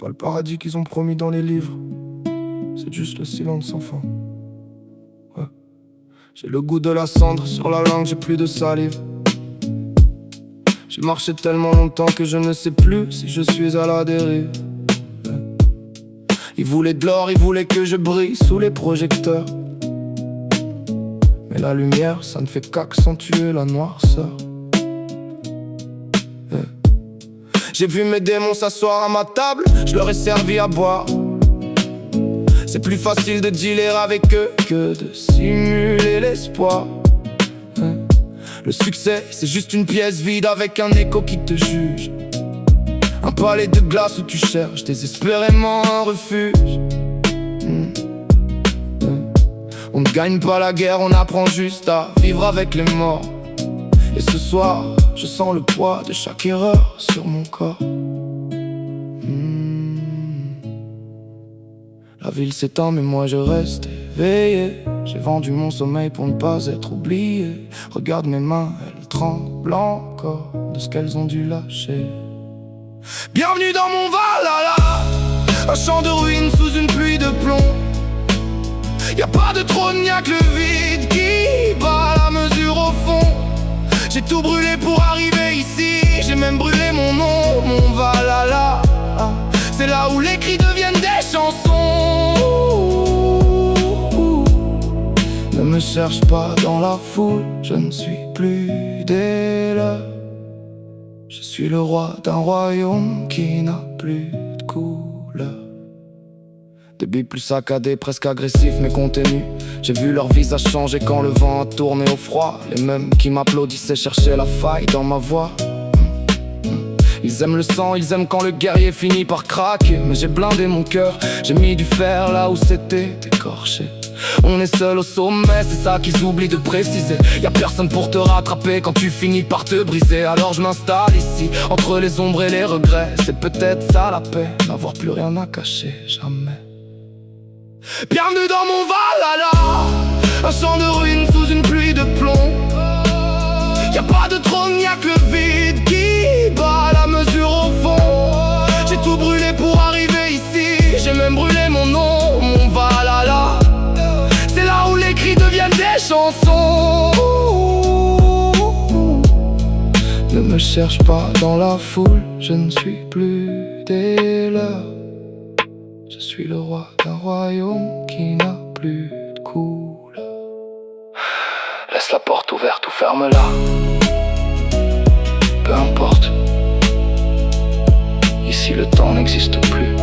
pas le paradis qu'ils ont promis dans les livres. C'est juste le silence sans fin. Ouais. J'ai le goût de la cendre sur la langue, j'ai plus de salive. J'ai marché tellement longtemps que je ne sais plus si je suis à la dérive. Ouais. Ils voulaient de l'or, ils voulaient que je brille sous les projecteurs. Mais la lumière, ça ne fait qu'accentuer la noirceur. J'ai vu mes démons s'asseoir à ma table, je leur ai servi à boire. C'est plus facile de dealer avec eux que de simuler l'espoir. Le succès, c'est juste une pièce vide avec un écho qui te juge. Un palais de glace où tu cherches désespérément un refuge. On ne gagne pas la guerre, on apprend juste à vivre avec les morts. Et ce soir, je sens le poids de chaque erreur sur mon corps. La ville s'étend mais moi je reste éveillé. J'ai vendu mon sommeil pour ne pas être oublié. Regarde mes mains, elles tremblent encore de ce qu'elles ont dû lâcher. Bienvenue dans mon Valhalla, un champ de ruines sous une pluie de plomb. Y'a pas de trône, y'a que le vide qui bat la mesure au fond. J'ai tout brûlé pour arriver ici, j'ai même brûlé mon nom, mon Valhalla. C'est là où les cris deviennent des chansons. Ne me cherche pas dans la foule, je ne suis plus des leurs. Je suis le roi d'un royaume qui n'a plus de couleur. Des beats plus saccadés, presque agressifs mais contenus. J'ai vu leur visage changer quand le vent a tourné au froid. Les mêmes qui m'applaudissaient cherchaient la faille dans ma voix. Ils aiment le sang, ils aiment quand le guerrier finit par craquer. Mais j'ai blindé mon cœur, j'ai mis du fer là où c'était écorché. On est seul au sommet, c'est ça qu'ils oublient de préciser. Y'a personne pour te rattraper quand tu finis par te briser. Alors je m'installe ici, entre les ombres et les regrets. C'est peut-être ça la paix, n'avoir plus rien à cacher, jamais. Bienvenue dans mon Valhalla, un champ de ruines sous une pluie de plomb. Y'a pas de trône, y'a que le vide qui bat la mesure au fond. J'ai tout brûlé pour arriver ici, j'ai même brûlé mon nom, mon Valhalla. C'est là où les cris deviennent des chansons. Ne me cherche pas dans la foule, je ne suis plus des leurs. Je suis le roi d'un royaume qui n'a plus de couleur. Laisse la porte ouverte ou ferme-la. Peu importe. Ici le temps n'existe plus.